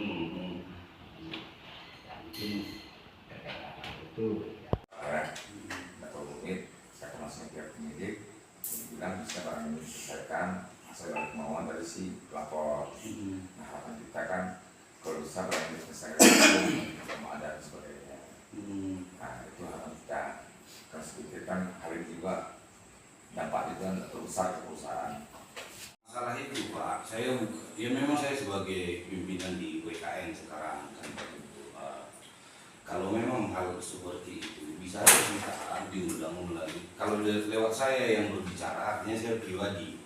Hmm. Mungkin itu atau mungkin saya masih pihak penyidik bilang bisa barang ini diselesaikan asal ada kemauan dari si pelapor. Nah harapan kita kan kalau bisa barang ini diselesaikan belum ada dan sebagainya. Nah itu harapan kita. Karena sedikit kan hal ini juga dampak itu kan terbesar ke perusahaan. Masalah itu Pak, ya memang saya sebagai pimpinan di WKN sekarang kan Pak Ibu. Kalau memang hal seperti itu bisa diundang lagi. Kalau lewat saya yang berbicara, artinya saya pribadi.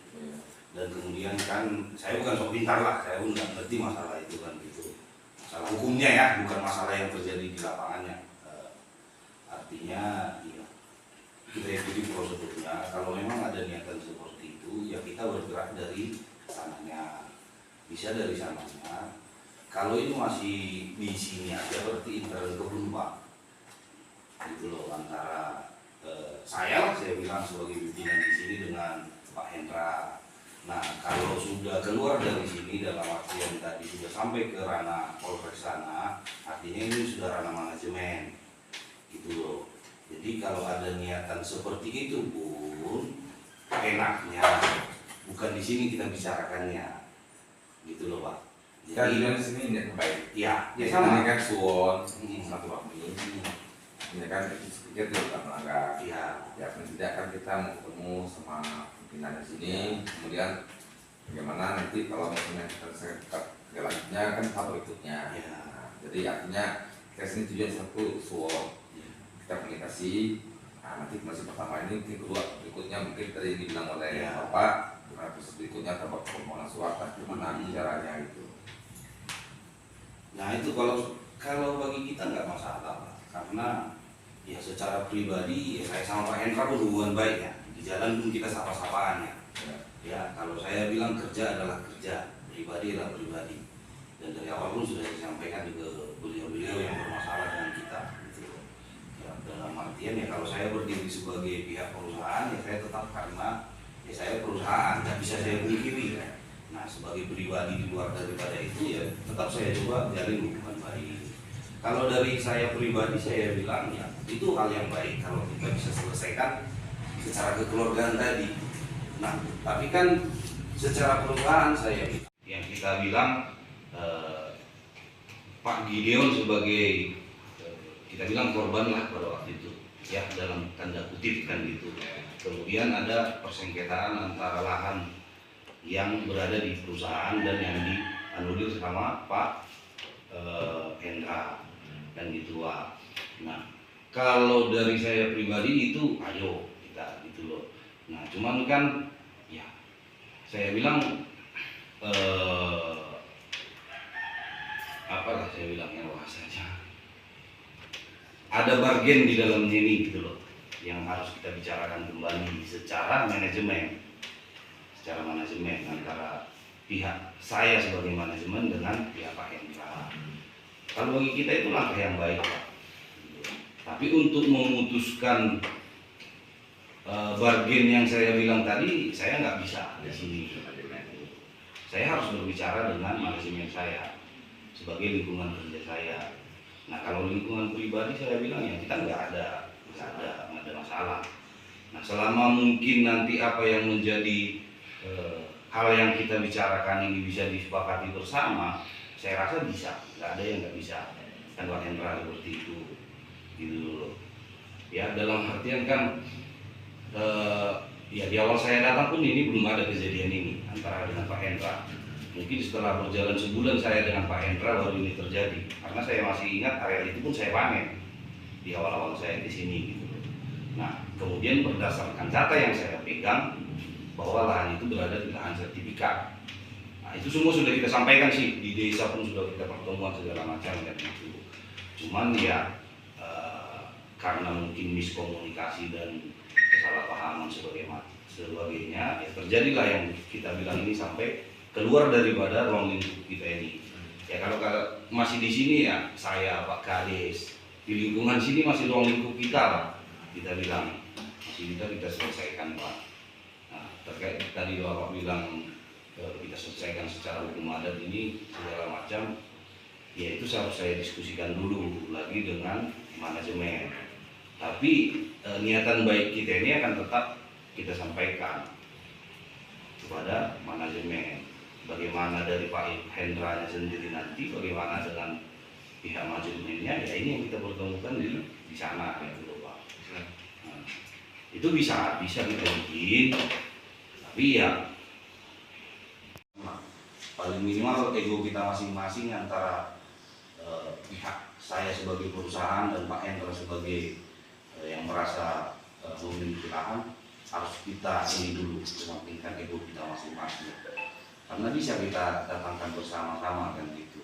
Dan kemudian kan saya bukan sok pintar lah, saya pun nggak ngerti masalah itu kan gitu. Masalah hukumnya ya, bukan masalah yang terjadi di lapangannya. Artinya ya, kita ikuti prosedurnya. Kalau memang ada niatan seperti itu, ya kita bergerak dari sananya. Bisa dari sananya. Kalau itu masih di sini aja berarti internal keberuntungan itu loh antara saya bilang sebagai pimpinan di sini dengan Pak Hendra. Nah kalau sudah keluar dari sini dalam artian tadi sudah sampai ke ranah polres sana, artinya ini sudah ranah manajemen gitu loh. Jadi kalau ada niatan seperti itu pun enaknya bukan di sini kita bicarakannya gitu loh Pak. Jadi di sini niat baik. Ya, Ya sama. ini kan suwon satu waktu ini kan sedikit tidak melanggar. Ya, Ya tidak kan kita mau ketemu sama pimpinan di sini, kemudian bagaimana nanti kalau misalnya kita tetap lanjutnya kan tahap berikutnya. ya. Nah, jadi artinya kita sini tujuan satu suwon kita komunikasi. Nah, nanti masih pertama ini mungkin kedua berikutnya mungkin tadi dibilang oleh Bapak, proses berikutnya terhadap permohonan surat bagaimana caranya itu. Nah itu kalau bagi kita nggak masalah Pak. Karena ya secara pribadi ya saya sama Pak Hendra pun hubungan baik ya. Di jalan pun kita sapa-sapaan ya. Ya kalau saya bilang kerja adalah kerja, pribadi adalah pribadi. Dan dari awal pun sudah disampaikan juga beliau-beliau yang bermasalah dengan kita. Gitu. Ya, dalam artian ya kalau saya berdiri sebagai pihak perusahaan ya saya tetap karena ya saya perusahaan nggak bisa saya pungkiri ya. Nah sebagai pribadi di luar daripada itu ya tetap saya coba jalin hubungan baik. Kalau dari saya pribadi saya bilang ya itu hal yang baik kalau kita bisa selesaikan secara kekeluargaan tadi. Nah tapi kan secara perusahaan saya yang kita bilang Pak Gideon sebagai kita bilang korban lah pada waktu itu ya dalam tanda kutip kan gitu. Kemudian ada persengketaan antara lahan yang berada di perusahaan dan yang dianulir sama Pak Hendra dan gitu Pak. Nah kalau dari saya pribadi itu ayo kita gitu loh. Nah cuman kan ya saya bilang apalah saya bilangnya bahasanya ada bargain di dalam ini gitu loh yang harus kita bicarakan kembali secara manajemen antara pihak saya sebagai manajemen dengan pihak Pak Hendra. Kalau bagi kita itu langkah yang baik Pak. Tapi untuk memutuskan bargain yang saya bilang tadi saya nggak bisa di sini. Saya harus berbicara dengan manajemen saya sebagai lingkungan kerja saya. Nah kalau lingkungan pribadi saya bilang ya kita nggak ada masalah. Nah selama mungkin nanti apa yang menjadi hal yang kita bicarakan ini bisa disepakati bersama, saya rasa bisa, nggak ada yang nggak bisa. Kan Pak Hendra seperti itu, gitu loh. Ya dalam artian kan, ya di awal saya datang pun ini belum ada kejadian ini antara dengan Pak Hendra. Mungkin setelah berjalan sebulan saya dengan Pak Hendra baru ini terjadi. Karena saya masih ingat area itu pun saya panen di awal-awal saya di sini, gitu loh. Nah kemudian berdasarkan data yang saya pegang bahwa lahan itu berada di lahan sertifikat. Nah itu semua sudah kita sampaikan sih di desa pun sudah kita pertemuan segala macam dan itu. Cuman ya karena mungkin miskomunikasi dan kesalahpahaman sebagainya ya terjadilah yang kita bilang ini sampai keluar daripada ruang lingkup kita ini. Ya kalau masih di sini ya saya Pak Kades di lingkungan sini masih ruang lingkup kita Pak. Kita bilang masih kita selesaikan Pak. Terkait tadi Bapak bilang kita selesaikan secara hukum adat ini segala macam ya itu harus saya diskusikan dulu lagi dengan manajemen. Tapi niatan baik kita ini akan tetap kita sampaikan kepada manajemen. Bagaimana dari Pak Hendranya sendiri nanti, bagaimana dengan pihak manajemennya, ya ini yang kita pertemukan di sana gitu loh Pak. Nah, itu bisa kita bikin, tapi ya paling minimal ego kita masing-masing antara pihak saya sebagai perusahaan dan Pak Hendra sebagai yang merasa memiliki lahan, harus kita ini dulu kesampingkan ego kita masing-masing, karena bisa kita datangkan bersama-sama kan gitu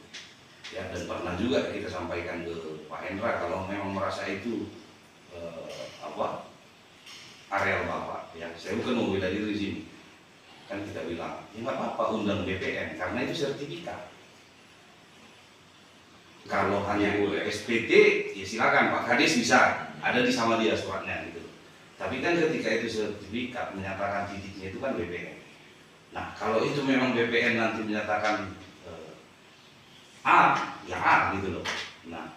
ya. Dan pernah juga kita sampaikan ke Pak Hendra, kalau memang merasa itu areal Bapak ya, saya bukan mau bela diri di sini, kan kita bilang ya nggak apa-apa undang BPN karena itu sertifikat. Kalau hanya SPT ya silakan Pak Kades bisa ada di sama dia suratnya gitu. Tapi kan ketika itu sertifikat menyatakan titiknya itu kan BPN. Nah kalau itu memang BPN nanti menyatakan A, ya A gitu loh. Nah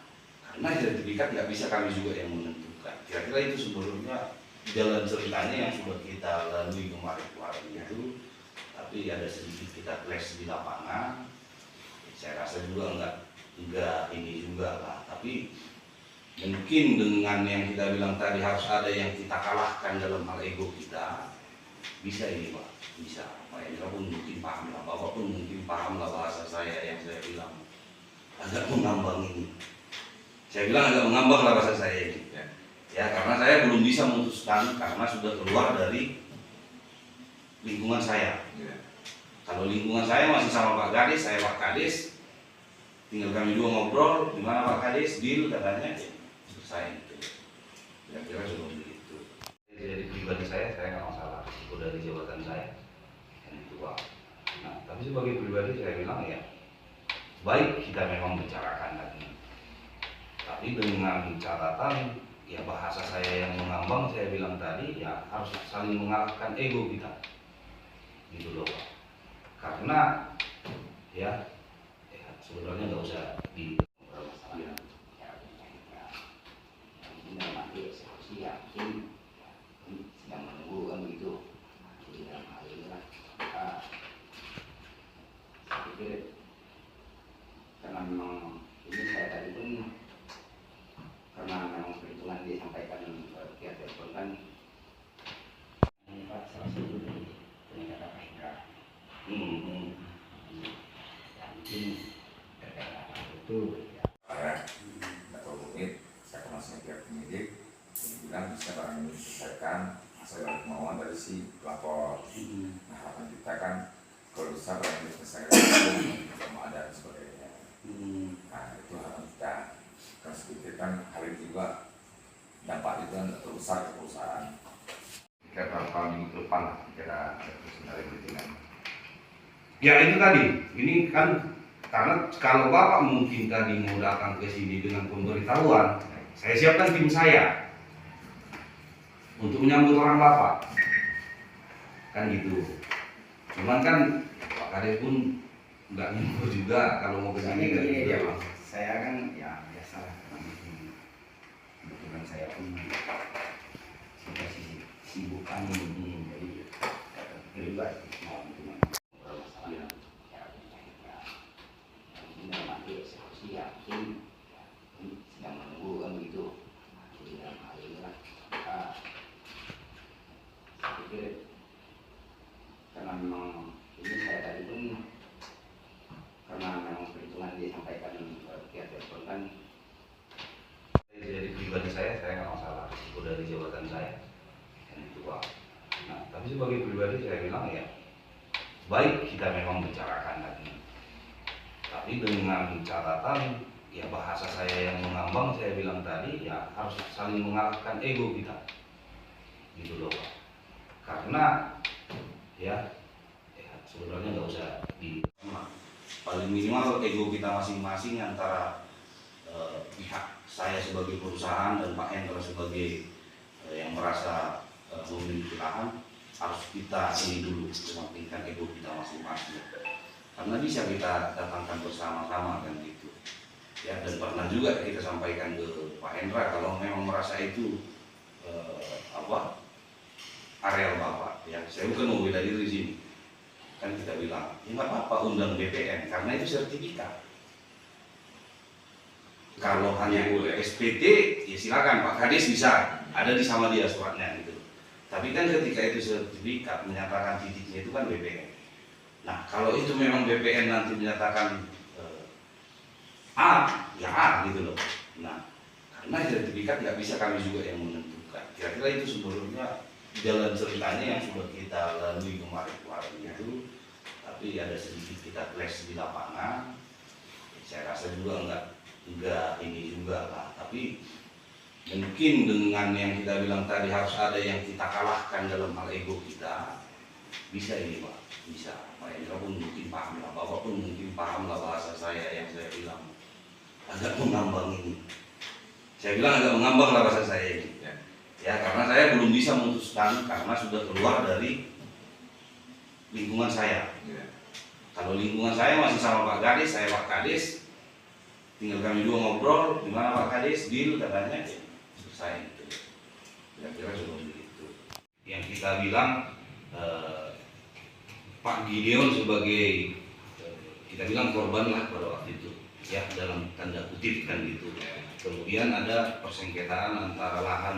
karena sertifikat nggak bisa kami juga yang menentukan. Kira-kira itu sebelumnya jalan ceritanya yang sudah kita lalui kemarin-kemarin itu. Tapi ada sedikit kita clash di lapangan. Saya rasa juga enggak ini juga lah. Tapi mungkin dengan yang kita bilang tadi harus ada yang kita kalahkan dalam hal ego kita, bisa ini Pak, bisa. Pak Hendra pun mungkin paham lah, Bapak pun mungkin paham lah bahasa saya yang saya bilang agak mengambang ini. Saya bilang agak mengambang lah bahasa saya ini. Ya karena saya belum bisa memutuskan karena sudah keluar dari lingkungan saya. Kalau lingkungan saya masih sama Pak Kades, saya Pak Kades, tinggal kami dua ngobrol, gimana Pak Kades, deal katanya, ya selesai gitu. Kira-kira sudah begitu. Jadi pribadi saya nggak masalah, itu dari jabatan saya, dan itu Pak. Nah, tapi sebagai pribadi saya bilang ya, baik kita memang bicarakan lagi, tapi dengan catatan ya bahasa saya yang mengambang, saya bilang tadi ya harus saling mengalahkan ego kita, gitu loh Pak. Karena ya sebenarnya nggak usah di sedang menunggu kan begitu. Jadi dalam hal ini lah saya pikir karena memang ini saya tadi pun karena memang perhitungan disampaikan via telepon kan ini Pak salah satu dari peningkatan Pak Hendra. Ya mungkin itu atau unit saya masih pihak penyidik bilang bisa barang ini diselesaikan asal ada kemauan dari si pelapor. Nah harapan kita kan kalau bisa barang ini diselesaikan belum ada dan sebagainya. Nah itu harapan kita. Karena sedikit kan hal ini juga dampak itu kan terbesar ke perusahaan. Kita berapa minggu depan kita sebenarnya berjalan. Ya itu tadi, ini kan karena kalau Bapak mungkin tadi mau datang ke sini dengan pemberitahuan, saya siapkan tim saya untuk menyambut orang Bapak, kan gitu. Cuman kan Pak Kades pun nggak nyambut juga kalau mau ke sini kan gitu. Ya, saya kan ya biasa lah. Kebetulan saya pun sudah sibukan ini, jadi lebih baik mau cuma bermasalah. Ini nanti saya yakin sedang menunggu kan begitu. Jadi dalam hal ini lah saya pikir karena memang ini saya tadi pun karena memang perhitungan disampaikan via telepon kan. Jadi pribadi saya nggak masalah, itu dari jabatan saya, dan itu Pak. Nah, tapi sebagai pribadi saya bilang ya, baik kita memang bicarakan lagi, tapi dengan catatan ya bahasa saya yang mengambang, saya bilang tadi ya harus saling mengalahkan ego kita, gitu loh Pak. Karena ya sebenarnya nggak usah di paling minimal ego kita masing-masing antara pihak saya sebagai perusahaan dan Pak Hendra sebagai yang merasa memiliki lahan, harus kita ini dulu kesampingkan ego kita masing-masing, karena bisa kita datangkan bersama-sama kan gitu. Ya, dan pernah juga kita sampaikan ke Pak Hendra kalau memang merasa itu areal Bapak. Ya, saya bukan mau bela diri di sini. Kan kita bilang, ya nggak apa-apa undang BPN karena itu sertifikat. Kalau hanya SPT, ya silakan Pak Kades bisa, ada di sama dia suratnya gitu. Tapi kan ketika itu sertifikat menyatakan titiknya itu kan BPN. Nah, kalau itu memang BPN nanti menyatakan A, ya A gitu loh. Nah, karena sertifikat nggak bisa kami juga yang menentukan. Kira-kira itu sebelumnya jalan ceritanya yang sudah kita lalui kemarin-kemarin itu. Tapi ada sedikit kita flash di lapangan. Saya rasa juga enggak ini juga lah. Tapi mungkin dengan yang kita bilang tadi harus ada yang kita kalahkan dalam hal ego kita. Bisa ini Pak, bisa. Pak Hendra pun mungkin paham lah, Bapak pun mungkin paham lah bahasa saya yang saya bilang agak mengambang ini. Saya bilang agak mengambang lah bahasa saya ini. Ya karena saya belum bisa memutuskan karena sudah keluar dari lingkungan saya. Kalau lingkungan saya masih sama Pak Kades, saya Pak Kades, tinggal kami dua ngobrol, gimana Pak Kades, deal katanya, ya, selesai gitu. Kira-kira seperti itu. Yang kita bilang Pak Gideon sebagai kita bilang korban lah pada waktu itu, ya dalam tanda kutip kan gitu. Kemudian ada persengketaan antara lahan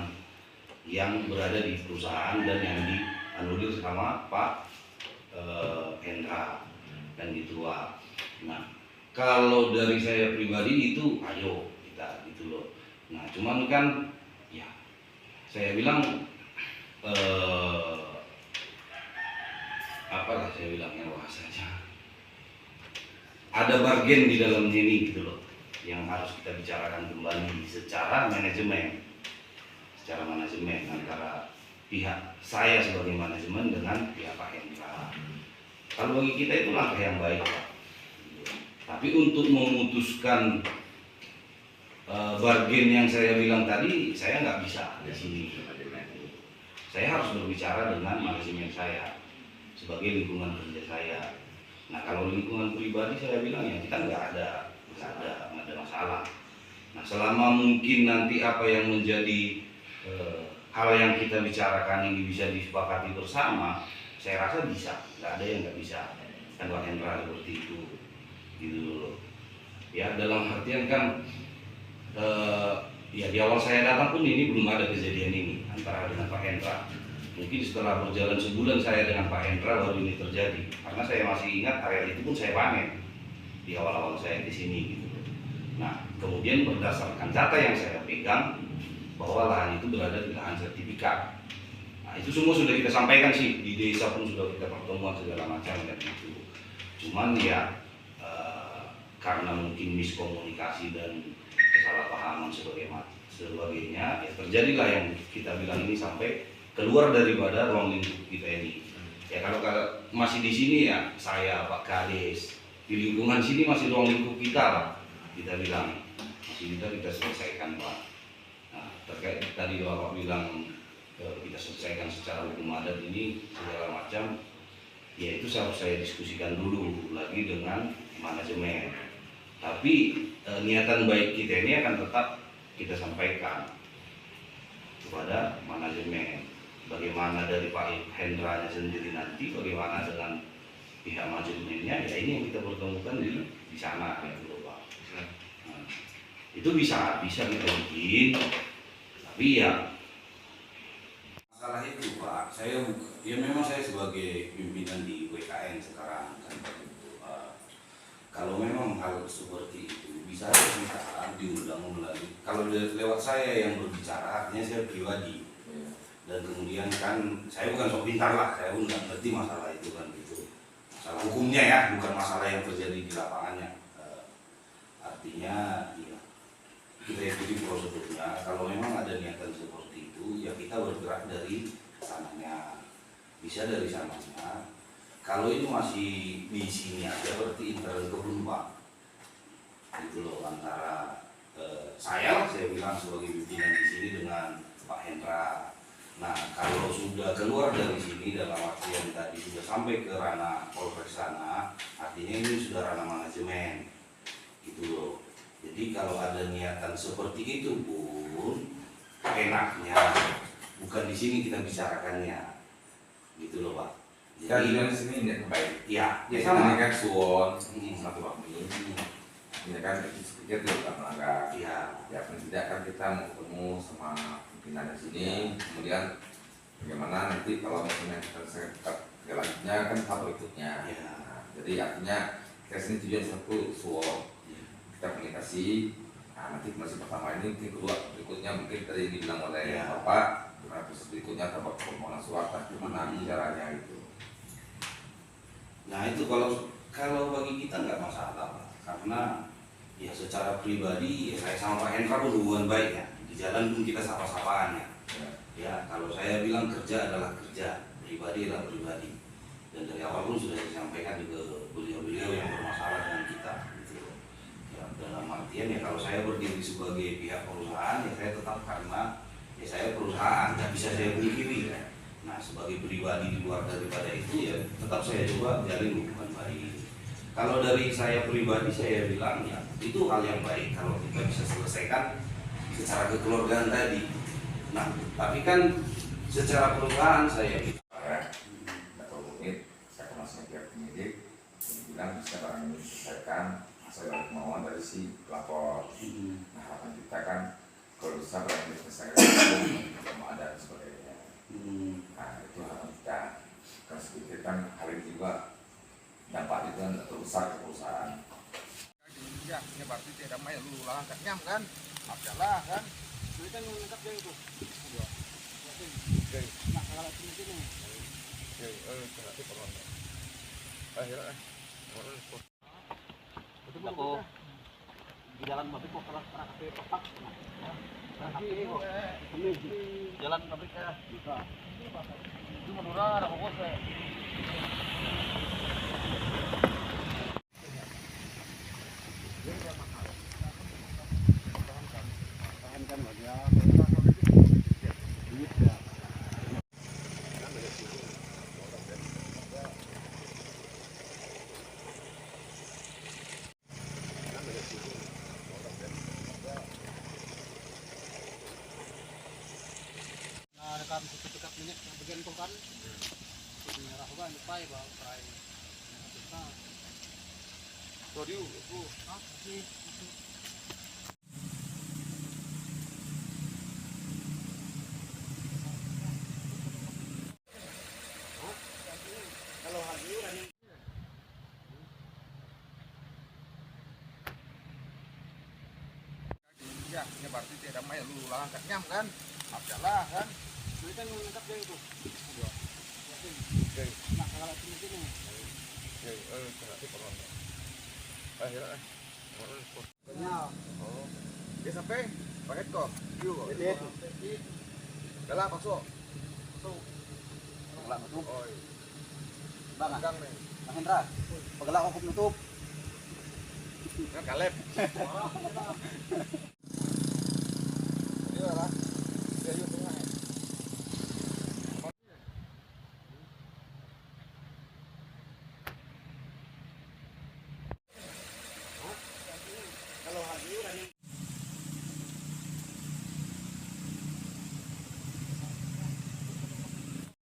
yang berada di perusahaan dan yang dianulir sama Pak Hendra dan gitu lah. Nah, kalau dari saya pribadi itu ayo kita gitu loh. Nah, cuman kan ya saya bilang apalah saya bilangnya bahasanya. Ada bargain di dalamnya ini gitu loh yang harus kita bicarakan kembali secara manajemen. Secara manajemen antara pihak saya sebagai manajemen dengan pihak Pak Hendra. Kalau bagi kita itu langkah yang baik Pak. Tapi untuk memutuskan bargain yang saya bilang tadi, saya nggak bisa di sini. Saya harus berbicara dengan manajemen saya sebagai lingkungan kerja saya. Nah kalau lingkungan pribadi saya bilang ya kita nggak ada masalah. Nah selama mungkin nanti apa yang menjadi hal yang kita bicarakan ini bisa disepakati bersama, saya rasa bisa, nggak ada yang nggak bisa. Kan Pak Hendra seperti itu, gitu loh. Ya dalam artian kan, ya di awal saya datang pun ini belum ada kejadian ini antara dengan Pak Hendra. Mungkin setelah berjalan sebulan saya dengan Pak Hendra baru ini terjadi. Karena saya masih ingat area itu pun saya panen di awal-awal saya di sini, gitu. Nah kemudian berdasarkan data yang saya pegang, bahwa lahan itu berada di lahan sertifikat. Nah itu semua sudah kita sampaikan sih, di desa pun sudah kita pertemuan segala macam dan itu. Cuman ya karena mungkin miskomunikasi dan kesalahpahaman sebagainya, ya terjadilah yang kita bilang ini sampai keluar daripada ruang lingkup kita ini. Ya kalau masih di sini ya saya Pak Kades, di lingkungan sini masih ruang lingkup kita Pak. Kita bilang masih kita selesaikan Pak. Terkait tadi Bapak bilang kita selesaikan secara hukum adat ini segala macam, ya itu harus saya diskusikan dulu lagi dengan manajemen. Tapi niatan baik kita ini akan tetap kita sampaikan kepada manajemen. Bagaimana dari Pak Hendra sendiri nanti, bagaimana dengan pihak manajemennya, ya ini yang kita pertemukan di sana ya Pak. Nah, itu bisa kita bikin. Tapi ya masalah itu Pak, ya memang saya sebagai pimpinan di WKN sekarang kan itu, kalau memang hal seperti itu bisa kita diundang melalui, kalau lewat saya yang berbicara artinya saya pribadi. Dan kemudian kan saya bukan sok pintar lah, saya pun nggak ngerti masalah itu kan gitu, masalah hukumnya ya, bukan masalah yang terjadi di lapangannya. Artinya ya kita ikuti prosedurnya. Kalau memang ada niatan seperti itu, ya kita bergerak dari sananya. Bisa dari sananya. Kalau ini masih di sini aja, berarti internal kebun Pak. Itu loh antara saya bilang sebagai pimpinan di sini dengan Pak Hendra. Nah kalau sudah keluar dari sini dalam artian tadi sudah sampai ke ranah Polres sana, artinya ini sudah ranah manajemen. Gitu loh. Jadi Jadi kalau ada niatan seperti itu pun enaknya bukan di sini kita bicarakannya, gitu loh Pak. Kita tujuan di sini niat baik. Ya, Jadi sama. ini kan suwon, satu kami. Ini kan sedikit tidak melanggar. Ya, Ya paling tidak kan kita mau ketemu sama pimpinan di sini. Kemudian bagaimana nanti kalau misalnya kita selanjutnya kan tahap berikutnya. ya. Nah, jadi artinya kita sini tujuan satu suwon. Kita komunikasi. Nah, nanti masih pertama ini mungkin kedua berikutnya mungkin tadi yang dibilang oleh Ya. Bapak, gimana proses berikutnya terhadap permohonan suara, gimana caranya itu. Nah itu kalau bagi kita nggak masalah Pak. Karena ya secara pribadi ya saya sama Pak Hendra pun hubungan baik ya. Di jalan pun kita sapa-sapaan ya. Ya. Ya kalau saya bilang kerja adalah kerja, pribadi adalah pribadi. Dan dari awal pun sudah saya sampaikan juga beliau-beliau yang bermasalah dengan kita. Gitu. Ya, dalam artian ya kalau saya berdiri sebagai pihak perusahaan ya saya tetap karena ya saya perusahaan, nggak bisa saya pungkiri ya. Nah sebagai pribadi di luar daripada itu ya tetap saya coba jalin hubungan baik. Kalau dari saya pribadi saya bilang ya itu hal yang baik kalau kita bisa selesaikan secara kekeluargaan tadi. Nah tapi kan secara perusahaan saya Atau mungkin saya masih pihak penyidik yang bilang bisa barang ini diselesaikan asal ada kemauan dari si pelapor. Nah harapan kita kan kalau bisa barang ini diselesaikan belum ada dan sebagainya. Nah itu harapan kita. Karena sedikit kan hal ini juga dampak itu kan terbesar ke perusahaan. Ya, ini berarti tidak main lu langkahnya kan, adalah kan. Ini kan lengkapnya itu. Oke, Nah, kalau ini oke, berarti perlu. Akhirnya, aku di jalan pabrik kok keras kafe otak. Jalan pabriknya bisa. Itu Madura ada kok saya. Tahankan aja. Duit ya. Kan dekat minyak yang bagian itu kan merah juga lupa ya bang fry kita Rodiu, itu masih kalau hari ini ya, ini berarti tidak main lu langkahnya kan, adalah kan. ini kan lengkapnya itu Oke, nah kalau ini oke, berarti perlu. Akhirnya, banyak oh, dia sampai paket kok, yuk, jadi dalam masuk, pegelak nutup oh, bang gang nih, Mahendra pegelak aku nutup kan Kaleb, ini lah, dia yuk tengah. kalau hari ini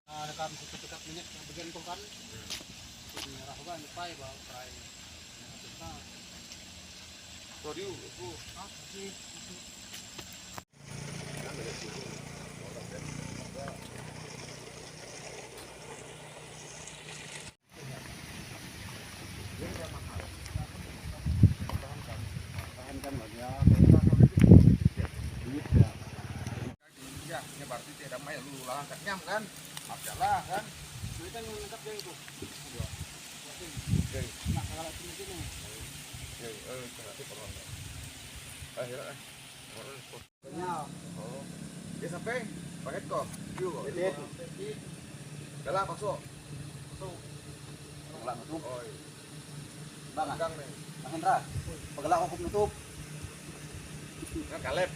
ada kan dekat minyak yang bagian itu kan merah juga lupa ya bang fry kita Rodiu, itu masih tahankan aja duit ya ya, ini berarti tidak main lu langkahnya kan, adalah kan. ini kan lengkapnya itu Oke, nah kalau ini oke, berarti perlu. Akhirnya, banyak oh, dia sampai paket kok, yuk, jadi dalam masuk, pegelak nutup oh, bang gang nih, Mahendra pegelak aku nutup kan Kaleb.